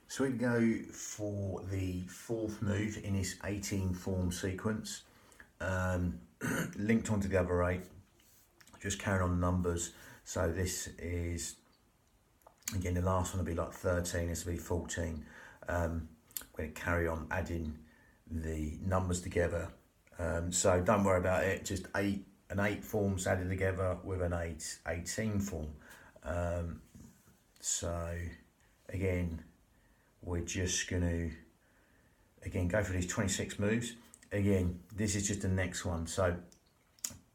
So we go for the fourth move in this 18 form sequence, linked onto the other 8, just carrying on numbers. So this is, again, the last one will be like 13, this will be 14. I'm going to carry on adding the numbers together. So don't worry about it, just an 8 forms added together with an 18 form. So again, we're just going to, again, go for these 26 moves. Again, this is just the next one, so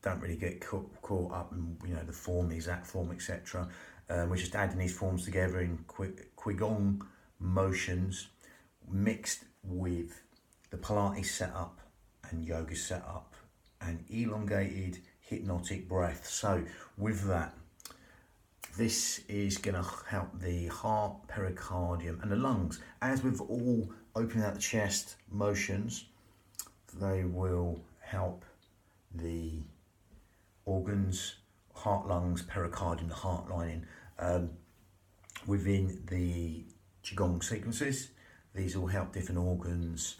don't really get caught up in, the form, the exact form, etc. We're just adding these forms together in Qigong motions, mixed with the Pilates setup and yoga setup and elongated hypnotic breath. So with that, this is going to help the heart, pericardium and the lungs. As with all opening out the chest motions, they will help the organs, heart, lungs, pericardium, the heart lining. Within the Qigong sequences, these will help different organs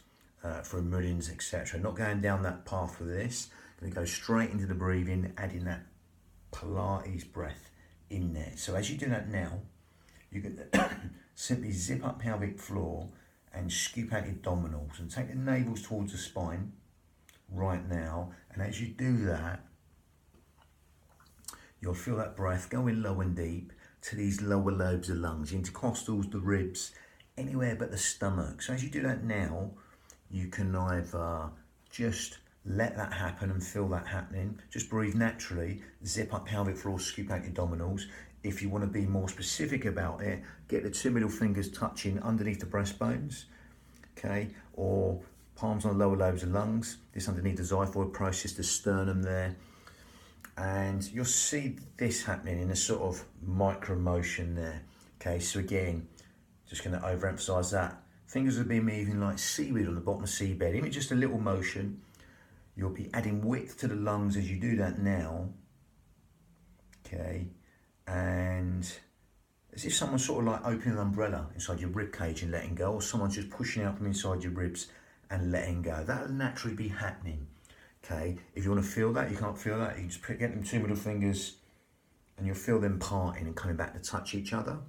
for meridians, etc. Not going down that path with this. Going to go straight into the breathing, adding that Pilates breath in there. So as you do that now, you can simply zip up pelvic floor and scoop out your abdominals and take the navels towards the spine right now. And as you do that, you'll feel that breath going low and deep to these lower lobes of lungs, the intercostals, the ribs, anywhere but the stomach. So as you do that now, you can either just let that happen and feel that happening. Just breathe naturally, zip up pelvic floor, scoop out your abdominals. If you want to be more specific about it, get the 2 middle fingers touching underneath the breastbones, okay, or palms on the lower lobes of lungs, this underneath the xiphoid process, the sternum there. And you'll see this happening in a sort of micro motion there. Okay, so again, just going to overemphasize that. Fingers will be moving like seaweed on the bottom of the seabed. Even just a little motion. You'll be adding width to the lungs as you do that now. Okay, and as if someone's sort of like opening an umbrella inside your rib cage and letting go, or someone's just pushing out from inside your ribs and letting go. That'll naturally be happening. Okay, if you want to feel that, you can't feel that, you just get them 2 middle fingers and you'll feel them parting and coming back to touch each other.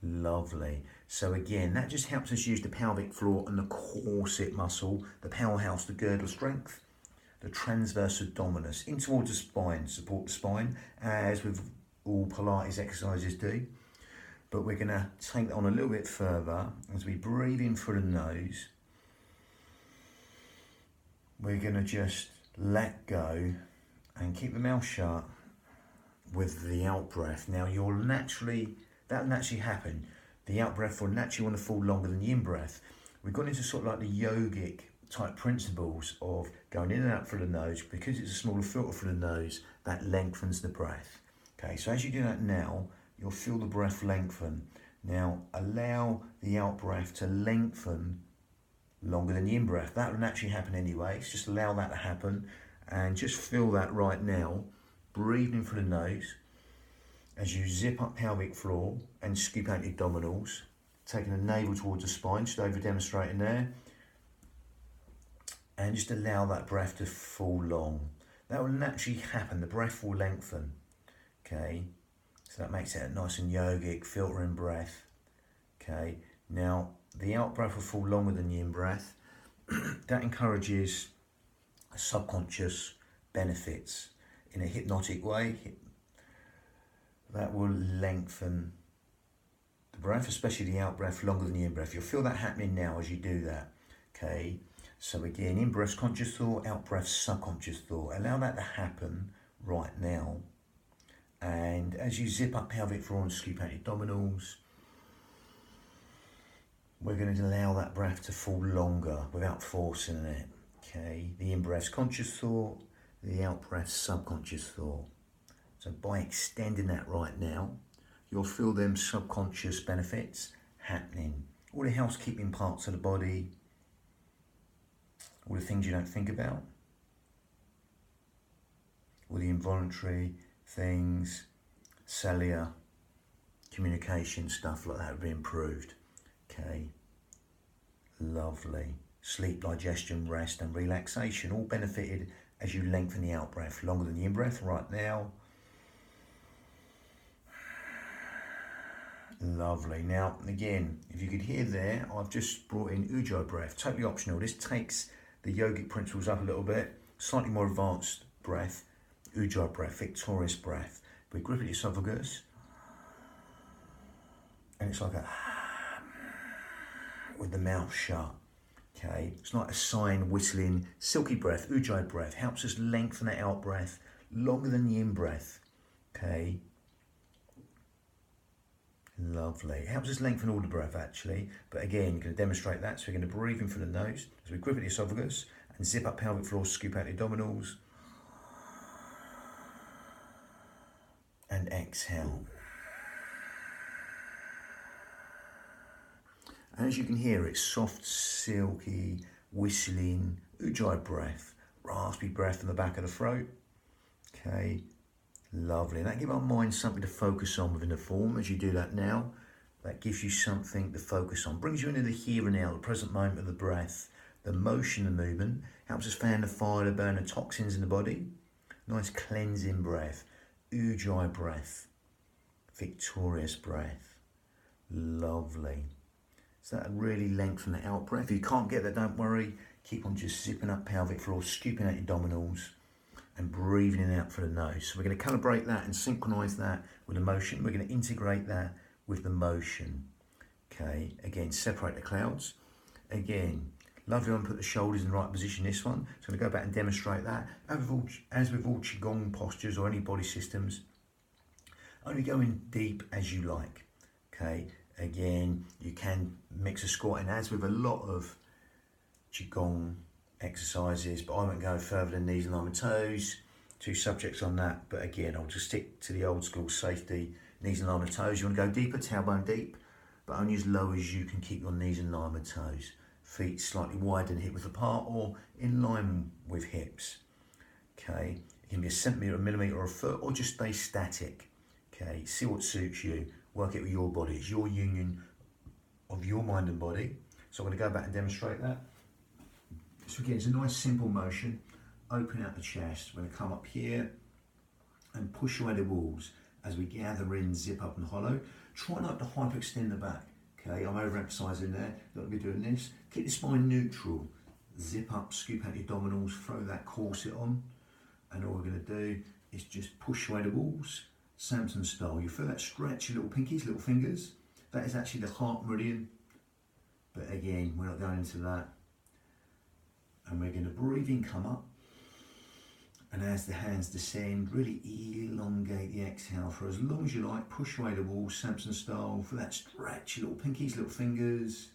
Lovely. So again, that just helps us use the pelvic floor and the corset muscle, the powerhouse, the girdle strength, the transverse abdominis, in towards the spine, support the spine, as with all Pilates exercises do. But we're going to take that on a little bit further as we breathe in through the nose. We're going to just let go and keep the mouth shut with the out breath. Now that'll naturally happen. The out breath will naturally want to fall longer than the in breath. We've gone into sort of like the yogic type principles of going in and out through the nose. Because it's a smaller filter through the nose, that lengthens the breath. Okay, so as you do that now, you'll feel the breath lengthen. Now allow the out breath to lengthen longer than the in breath. That will naturally happen anyway, so just allow that to happen and just feel that right now. Breathing through the nose as you zip up pelvic floor and scoop out your abdominals, taking the navel towards the spine, just over demonstrating there, and just allow that breath to fall long. That will naturally happen, the breath will lengthen. Okay, so that makes it a nice and yogic filtering breath. Okay, now the out breath will fall longer than the in breath. That encourages subconscious benefits in a hypnotic way. That will lengthen the breath, especially the out breath, longer than the in breath. You'll feel that happening now as you do that. Okay, so again, in breath conscious thought, out breath subconscious thought. Allow that to happen right now. And as you zip up pelvic floor and scoop out your abdominals, we're going to allow that breath to fall longer without forcing it. Okay, the in breath's conscious thought, the out breath's subconscious thought. So by extending that right now, you'll feel them subconscious benefits happening. All the housekeeping parts of the body, all the things you don't think about, all the involuntary things, cellular, communication, stuff like that will be improved. Okay, lovely. Sleep, digestion, rest and relaxation all benefited as you lengthen the out breath longer than the in breath right now. Lovely. Now, again, if you could hear there, I've just brought in Ujjayi breath, totally optional. This takes the yogic principles up a little bit, slightly more advanced breath, Ujjayi breath, victorious breath. We grip at the esophagus, and it's like a with the mouth shut. Okay, it's like a sighing, whistling, silky breath, Ujjayi breath, helps us lengthen the out breath longer than the in breath. Okay. Lovely. It helps us lengthen all the breath actually, but again, you're going to demonstrate that. So we're going to breathe in through the nose, so we grip at the esophagus and zip up pelvic floor, scoop out the abdominals, and exhale. And as you can hear, it's soft, silky, whistling, Ujjayi breath, raspy breath from the back of the throat. Okay. Lovely, and that gives our mind something to focus on within the form. As you do that now, that gives you something to focus on. Brings you into the here and now, the present moment of the breath, the motion, the movement. Helps us fan the fire to burn the toxins in the body. Nice cleansing breath. Ujjayi breath. Victorious breath. Lovely. So that really lengthen the out breath. If you can't get that, don't worry. Keep on just zipping up pelvic floor, scooping out your abdominals, and breathing in and out through the nose. So we're going to calibrate that and synchronize that with the motion. We're going to integrate that with the motion. Okay, again, separate the clouds. Again, lovely one, put the shoulders in the right position, this one. So I'm going to go back and demonstrate that. As with all Qigong postures or any body systems, only go in deep as you like. Okay, again, you can mix a squat in, as with a lot of Qigong exercises, but I won't go further than knees and arm and toes. 2 subjects on that, but again, I'll just stick to the old school safety, knees and arm and toes. You want to go deeper, tailbone deep, but only as low as you can keep your knees and arm and toes. Feet slightly wider than hip width apart or in line with hips. Okay, it can be a centimetre, a millimetre or a foot, or just stay static. Okay, see what suits you, work it with your body. It's your union of your mind and body. So I'm going to go back and demonstrate that. So again, it's a nice simple motion. Open out the chest. We're going to come up here and push away the walls as we gather in, zip up and hollow. Try not to hyperextend the back. Okay, I'm overemphasizing there. Not to be doing this. Keep the spine neutral. Zip up, scoop out the abdominals, throw that corset on. And all we're going to do is just push away the walls, Samson style. You feel that stretch, your little pinkies, little fingers. That is actually the heart meridian. But again, we're not going into that. And we're going to breathe in, come up, and as the hands descend, really elongate the exhale for as long as you like. Push away the wall, Samson style, for that stretch, little pinkies, little fingers,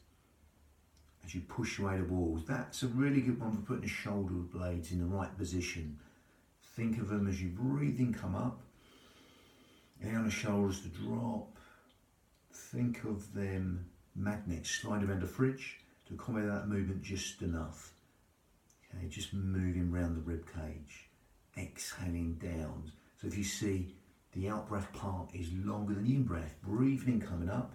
as you push away the walls. That's a really good one for putting the shoulder blades in the right position. Think of them as you breathe in, come up, allow the shoulders to drop. Think of them magnets sliding around the fridge to accommodate that movement just enough. Okay, just moving around the rib cage, exhaling down. So if you see the out breath part is longer than the in breath, breathing in, coming up,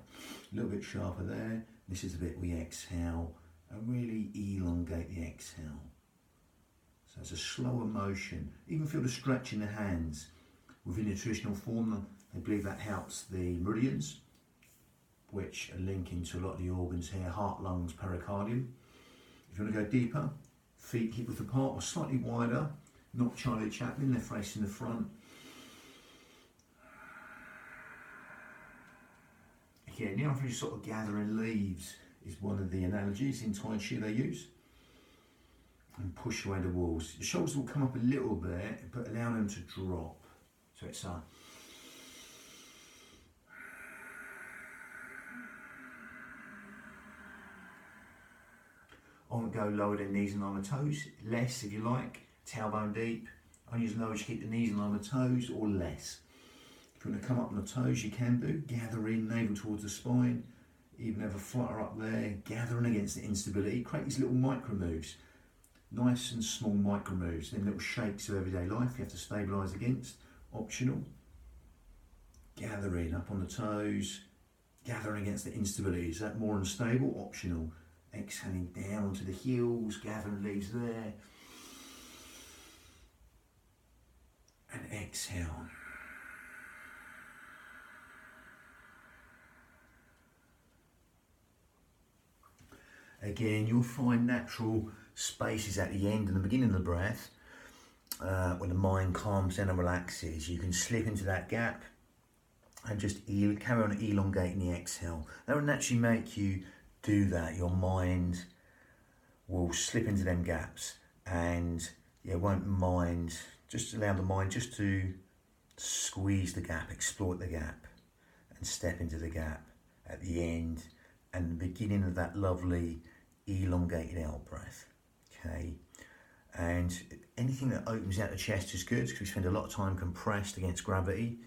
a little bit sharper there. This is the bit we exhale and really elongate the exhale. So it's a slower motion. Even feel the stretch in the hands. Within the traditional form, they believe that helps the meridians, which are linking to a lot of the organs here, heart, lungs, pericardium. If you want to go deeper, feet hip width apart or slightly wider, not Charlie Chaplin, they're facing the front. Again, the other sort of gathering leaves is one of the analogies in Tai Chi they use. And push away the walls. The shoulders will come up a little bit, but allow them to drop. So it's a I won't go lower than knees and arm and toes, less if you like, tailbone deep, only as low as you keep the knees and arm and toes, or less. If you want to come up on the toes, you can do, gather in, navel towards the spine, even have a flutter up there, gathering against the instability, create these little micro moves, nice and small micro moves, then little shakes of everyday life you have to stabilise against, optional. Gather in, up on the toes, gathering against the instability. Is that more unstable? Optional. Exhaling down to the heels, gathering leaves there. And exhale. Again, you'll find natural spaces at the end and the beginning of the breath when the mind calms down and relaxes. You can slip into that gap and just carry on elongating the exhale. That will naturally make you do that. Your mind will slip into them gaps and won't mind. Just allow the mind just to squeeze the gap, exploit the gap and step into the gap at the end and the beginning of that lovely elongated out breath. Okay, and anything that opens out the chest is good because we spend a lot of time compressed against gravity,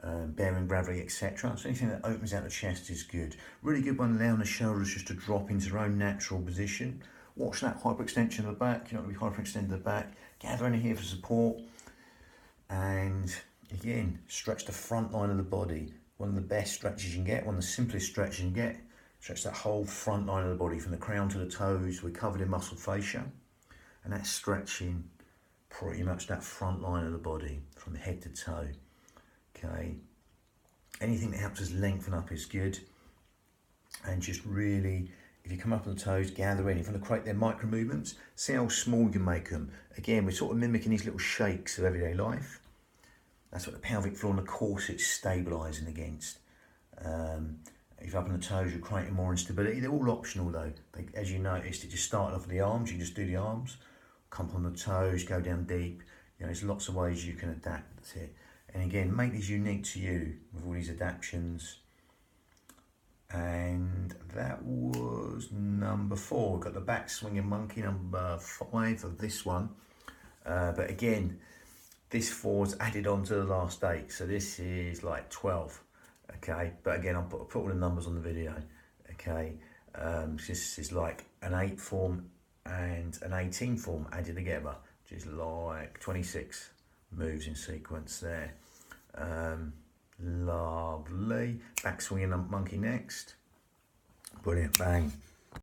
bearing gravity, etc. So anything that opens out the chest is good. Really good one, allowing the shoulders just to drop into their own natural position. Watch that hyperextension of the back. You don't want to be hyperextended the back. Gather in here for support. And again, stretch the front line of the body. One of the best stretches you can get, one of the simplest stretches you can get. Stretch that whole front line of the body from the crown to the toes. We're covered in muscle fascia. And that's stretching pretty much that front line of the body from head to toe. Okay. Anything that helps us lengthen up is good. And just really, if you come up on the toes, gather in. If you want to create their micro movements, see how small you can make them. Again, we're sort of mimicking these little shakes of everyday life. That's what the pelvic floor and the corset's stabilising against. If you're up on the toes, you're creating more instability. They're all optional though. As you noticed, it just started off with the arms. You just do the arms. Come up on the toes, go down deep. There's lots of ways you can adapt. That's it. And again, make these unique to you with all these adaptions. And that was number 4. We've got the back swinging monkey, number 5 of this one. But again, this 4's added on to the last 8. So this is like 12. Okay, but again, I'll put all the numbers on the video. Okay, this is like an 8 form and an 18 form added together, which is like 26 moves in sequence there. Lovely. Back swinging monkey next. Brilliant. Bang.